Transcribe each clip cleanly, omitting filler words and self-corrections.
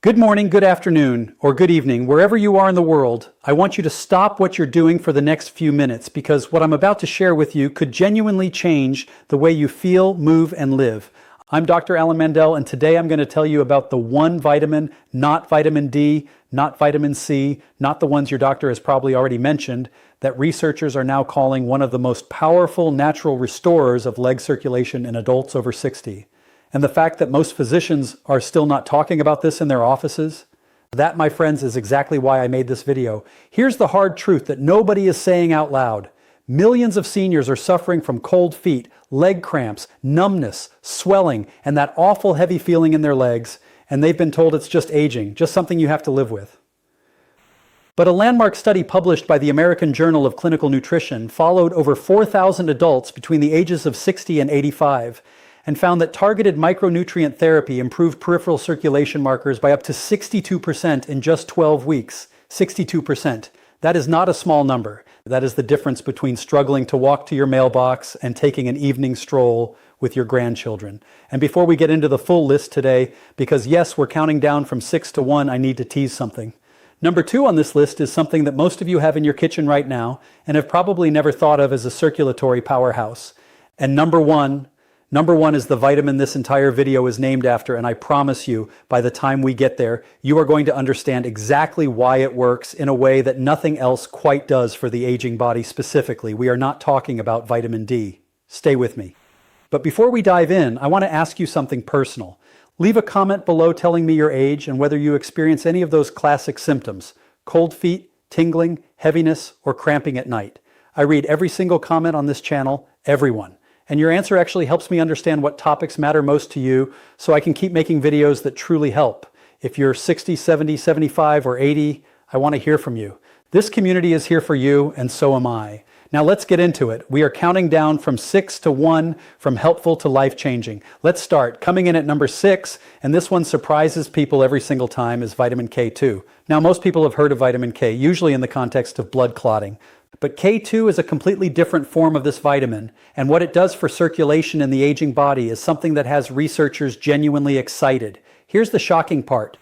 Good morning, good afternoon, or good evening, wherever you are in the world. I want you to stop what you're doing for the next few minutes because what I'm about to share with you could genuinely change the way you feel, move, and live. I'm Dr. Alan Mandell, and today I'm going to tell you about the one vitamin, not vitamin D, not vitamin C, not the ones your doctor has probably already mentioned, that researchers are now calling one of the most powerful natural restorers of leg circulation in adults over 60. And the fact that most physicians are still not talking about this in their offices, that, my friends, is exactly why I made this video. Here's the hard truth that nobody is saying out loud. Millions of seniors are suffering from cold feet, leg cramps, numbness, swelling, and that awful heavy feeling in their legs, and they've been told it's just aging, just something you have to live with. But a landmark study published by the American Journal of Clinical Nutrition followed over 4,000 adults between the ages of 60 and 85, and found that targeted micronutrient therapy improved peripheral circulation markers by up to 62% in just 12 weeks. 62%. That is not a small number. That is the difference between struggling to walk to your mailbox and taking an evening stroll with your grandchildren. And before we get into the full list today, because yes, we're counting down from 6 to 1, I need to tease something. Number 2 on this list is something that most of you have in your kitchen right now and have probably never thought of as a circulatory powerhouse. And Number one is the vitamin this entire video is named after, and I promise you, by the time we get there, you are going to understand exactly why it works in a way that nothing else quite does for the aging body specifically. We are not talking about vitamin D. Stay with me. But before we dive in, I want to ask you something personal. Leave a comment below telling me your age and whether you experience any of those classic symptoms: cold feet, tingling, heaviness, or cramping at night. I read every single comment on this channel, everyone. And your answer actually helps me understand what topics matter most to you so I can keep making videos that truly help. If you're 60, 70, 75, or 80, I want to hear from you. This community is here for you, and so am I. Now let's get into it. We are counting down from 6 to 1, from helpful to life-changing. Let's start. Coming in at number 6, and this one surprises people every single time, is vitamin K2. Now most people have heard of vitamin K, usually in the context of blood clotting. But K2 is a completely different form of this vitamin, and what it does for circulation in the aging body is something that has researchers genuinely excited. Here's the shocking part.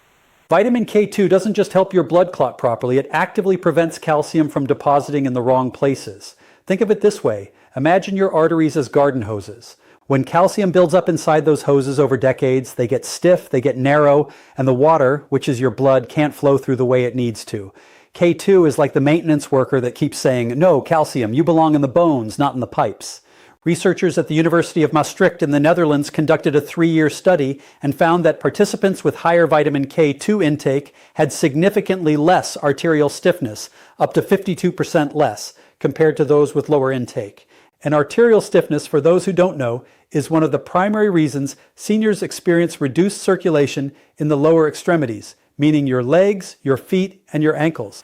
Vitamin K2 doesn't just help your blood clot properly, it actively prevents calcium from depositing in the wrong places. Think of it this way. Imagine your arteries as garden hoses. When calcium builds up inside those hoses over decades, they get stiff, they get narrow, and the water, which is your blood, can't flow through the way it needs to. K2 is like the maintenance worker that keeps saying, "No, calcium, you belong in the bones, not in the pipes." Researchers at the University of Maastricht in the Netherlands conducted a 3-year study and found that participants with higher vitamin K2 intake had significantly less arterial stiffness, up to 52% less, compared to those with lower intake. And arterial stiffness, for those who don't know, is one of the primary reasons seniors experience reduced circulation in the lower extremities, meaning your legs, your feet, and your ankles.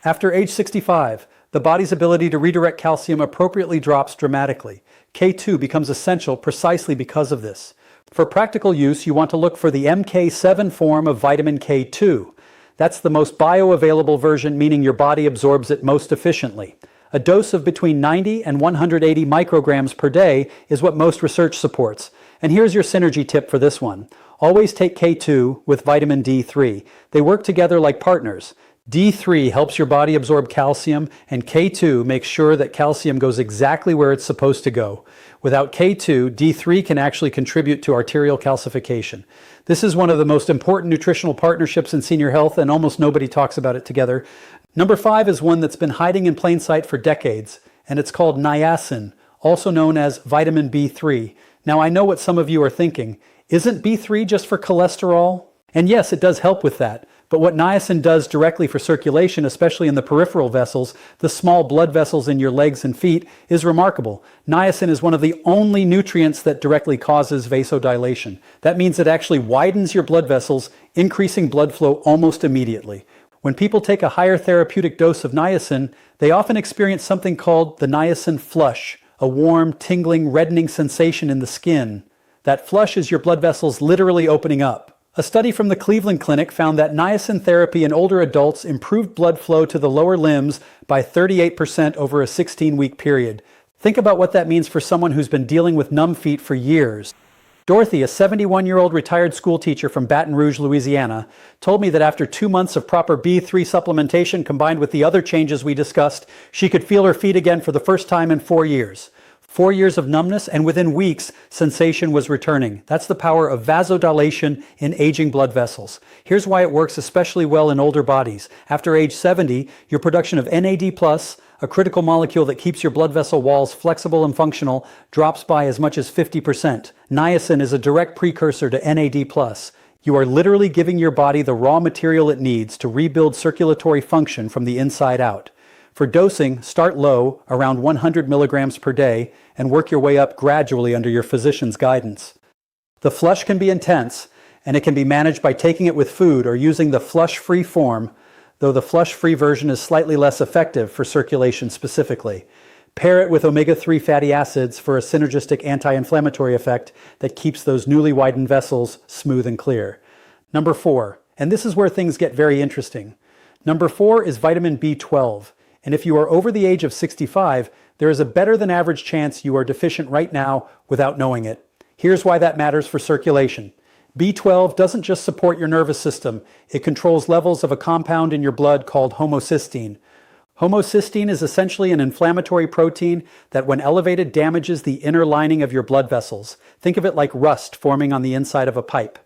After age 65, the body's ability to redirect calcium appropriately drops dramatically. K2 becomes essential precisely because of this. For practical use, you want to look for the MK7 form of vitamin K2. That's the most bioavailable version, meaning your body absorbs it most efficiently. A dose of between 90 and 180 micrograms per day is what most research supports. And here's your synergy tip for this one. Always take K2 with vitamin D3. They work together like partners. D3 helps your body absorb calcium, and K2 makes sure that calcium goes exactly where it's supposed to go. Without K2, D3 can actually contribute to arterial calcification. This is one of the most important nutritional partnerships in senior health, and almost nobody talks about it together. Number 5 is one that's been hiding in plain sight for decades, and it's called niacin, also known as vitamin B3. Now I know what some of you are thinking. Isn't B3 just for cholesterol? And yes, it does help with that. But what niacin does directly for circulation, especially in the peripheral vessels, the small blood vessels in your legs and feet, is remarkable. Niacin is one of the only nutrients that directly causes vasodilation. That means it actually widens your blood vessels, increasing blood flow almost immediately. When people take a higher therapeutic dose of niacin, they often experience something called the niacin flush, a warm, tingling, reddening sensation in the skin. That flush is your blood vessels literally opening up. A study from the Cleveland Clinic found that niacin therapy in older adults improved blood flow to the lower limbs by 38% over a 16-week period. Think about what that means for someone who's been dealing with numb feet for years. Dorothy, a 71-year-old retired school teacher from Baton Rouge, Louisiana, told me that after 2 months of proper B3 supplementation combined with the other changes we discussed, she could feel her feet again for the first time in 4 years. 4 years of numbness, and within weeks, sensation was returning. That's the power of vasodilation in aging blood vessels. Here's why it works especially well in older bodies. After age 70, your production of NAD+, a critical molecule that keeps your blood vessel walls flexible and functional, drops by as much as 50%. Niacin is a direct precursor to NAD+. You are literally giving your body the raw material it needs to rebuild circulatory function from the inside out. For dosing, start low, around 100 milligrams per day, and work your way up gradually under your physician's guidance. The flush can be intense, and it can be managed by taking it with food or using the flush-free form, though the flush-free version is slightly less effective for circulation specifically. Pair it with omega-3 fatty acids for a synergistic anti-inflammatory effect that keeps those newly widened vessels smooth and clear. Number 4, and this is where things get very interesting. Number 4 is vitamin B12, and if you are over the age of 65, there is a better than average chance you are deficient right now without knowing it. Here's why that matters for circulation. B12 doesn't just support your nervous system, it controls levels of a compound in your blood called homocysteine. Homocysteine is essentially an inflammatory protein that, when elevated, damages the inner lining of your blood vessels. Think of it like rust forming on the inside of a pipe.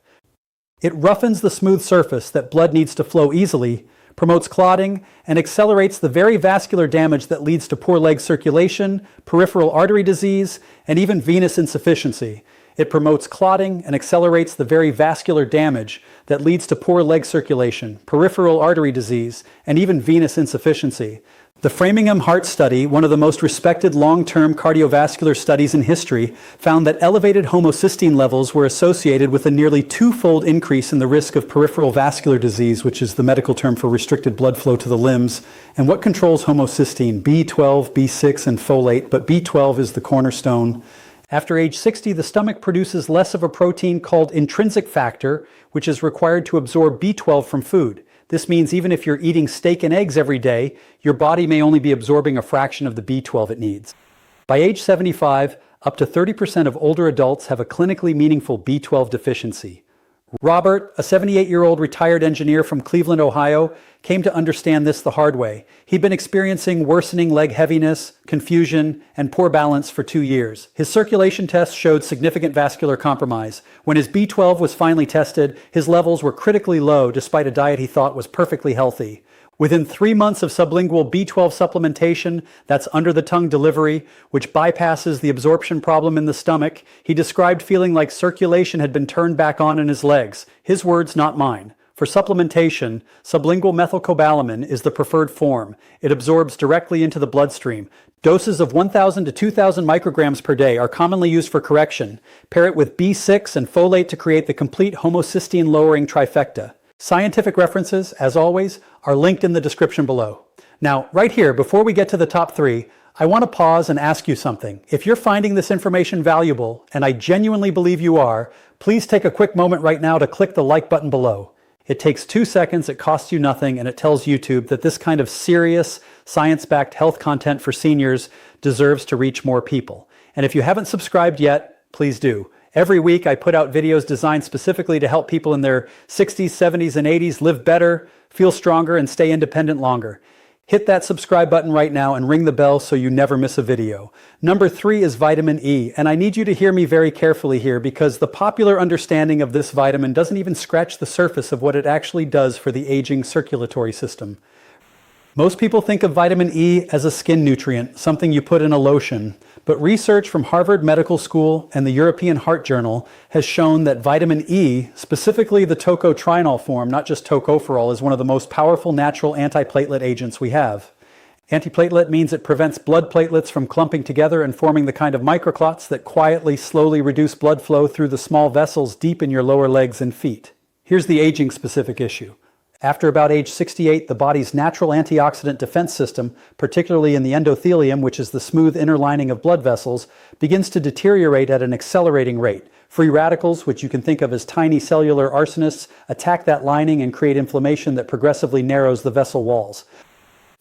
It roughens the smooth surface that blood needs to flow easily, promotes clotting, and accelerates the very vascular damage that leads to poor leg circulation, peripheral artery disease, and even venous insufficiency. It promotes clotting and accelerates the very vascular damage that leads to poor leg circulation, peripheral artery disease, and even venous insufficiency. The Framingham Heart Study, one of the most respected long-term cardiovascular studies in history, found that elevated homocysteine levels were associated with a nearly 2-fold increase in the risk of peripheral vascular disease, which is the medical term for restricted blood flow to the limbs. And what controls homocysteine? B12, B6, and folate, but B12 is the cornerstone. After age 60, the stomach produces less of a protein called intrinsic factor, which is required to absorb B12 from food. This means even if you're eating steak and eggs every day, your body may only be absorbing a fraction of the B12 it needs. By age 75, up to 30% of older adults have a clinically meaningful B12 deficiency. Robert, a 78-year-old retired engineer from Cleveland, Ohio, came to understand this the hard way. He'd been experiencing worsening leg heaviness, confusion, and poor balance for 2 years. His circulation tests showed significant vascular compromise. When his B12 was finally tested, his levels were critically low despite a diet he thought was perfectly healthy. Within 3 months of sublingual B12 supplementation, that's under-the-tongue delivery, which bypasses the absorption problem in the stomach, he described feeling like circulation had been turned back on in his legs. His words, not mine. For supplementation, sublingual methylcobalamin is the preferred form. It absorbs directly into the bloodstream. Doses of 1,000 to 2,000 micrograms per day are commonly used for correction. Pair it with B6 and folate to create the complete homocysteine-lowering trifecta. Scientific references, as always, are linked in the description below. Now, right here, before we get to the top 3, I want to pause and ask you something. If you're finding this information valuable, and I genuinely believe you are, please take a quick moment right now to click the like button below. It takes 2 seconds, it costs you nothing, and it tells YouTube that this kind of serious, science-backed health content for seniors deserves to reach more people. And if you haven't subscribed yet, please do. Every week I put out videos designed specifically to help people in their 60s, 70s, and 80s live better, feel stronger, and stay independent longer. Hit that subscribe button right now and ring the bell so you never miss a video. Number 3 is vitamin E, and I need you to hear me very carefully here because the popular understanding of this vitamin doesn't even scratch the surface of what it actually does for the aging circulatory system. Most people think of vitamin E as a skin nutrient, something you put in a lotion, but research from Harvard Medical School and the European Heart Journal has shown that vitamin E, specifically the tocotrienol form, not just tocopherol, is one of the most powerful natural antiplatelet agents we have. Antiplatelet means it prevents blood platelets from clumping together and forming the kind of microclots that quietly, slowly reduce blood flow through the small vessels deep in your lower legs and feet. Here's the aging-specific issue. After about age 68, the body's natural antioxidant defense system, particularly in the endothelium, which is the smooth inner lining of blood vessels, begins to deteriorate at an accelerating rate. Free radicals, which you can think of as tiny cellular arsonists, attack that lining and create inflammation that progressively narrows the vessel walls.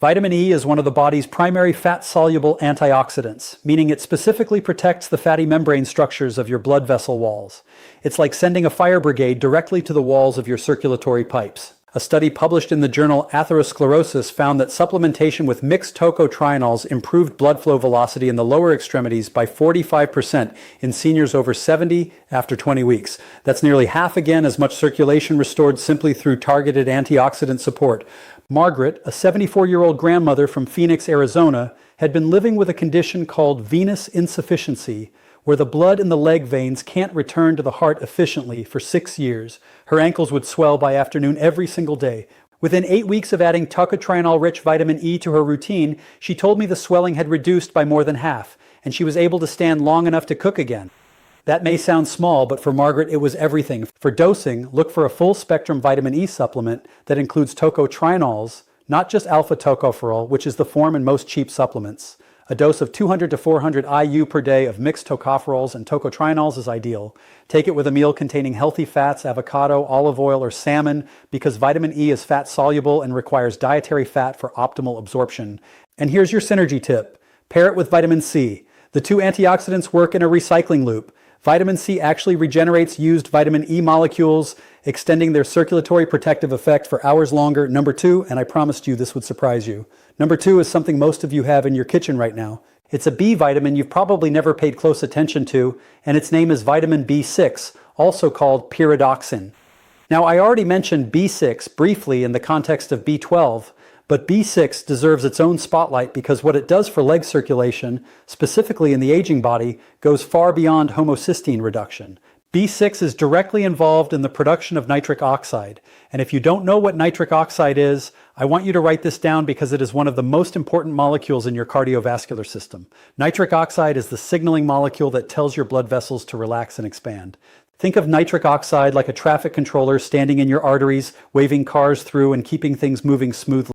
Vitamin E is one of the body's primary fat-soluble antioxidants, meaning it specifically protects the fatty membrane structures of your blood vessel walls. It's like sending a fire brigade directly to the walls of your circulatory pipes. A study published in the journal Atherosclerosis found that supplementation with mixed tocotrienols improved blood flow velocity in the lower extremities by 45% in seniors over 70 after 20 weeks. That's nearly half again as much circulation restored simply through targeted antioxidant support. Margaret, a 74-year-old grandmother from Phoenix, Arizona, had been living with a condition called venous insufficiency, where the blood in the leg veins can't return to the heart efficiently for 6 years. Her ankles would swell by afternoon every single day. Within 8 weeks of adding tocotrienol-rich vitamin E to her routine, she told me the swelling had reduced by more than half, and she was able to stand long enough to cook again. That may sound small, but for Margaret, it was everything. For dosing, look for a full-spectrum vitamin E supplement that includes tocotrienols, not just alpha-tocopherol, which is the form in most cheap supplements. A dose of 200 to 400 IU per day of mixed tocopherols and tocotrienols is ideal. Take it with a meal containing healthy fats, avocado, olive oil, or salmon, because vitamin E is fat-soluble and requires dietary fat for optimal absorption. And here's your synergy tip. Pair it with vitamin C. The two antioxidants work in a recycling loop. Vitamin C actually regenerates used vitamin E molecules, extending their circulatory protective effect for hours longer. Number 2, and I promised you this would surprise you. Number 2 is something most of you have in your kitchen right now. It's a B vitamin you've probably never paid close attention to, and its name is vitamin B6, also called pyridoxine. Now, I already mentioned B6 briefly in the context of B12, but B6 deserves its own spotlight because what it does for leg circulation, specifically in the aging body, goes far beyond homocysteine reduction. B6 is directly involved in the production of nitric oxide. And if you don't know what nitric oxide is, I want you to write this down because it is one of the most important molecules in your cardiovascular system. Nitric oxide is the signaling molecule that tells your blood vessels to relax and expand. Think of nitric oxide like a traffic controller standing in your arteries, waving cars through and keeping things moving smoothly.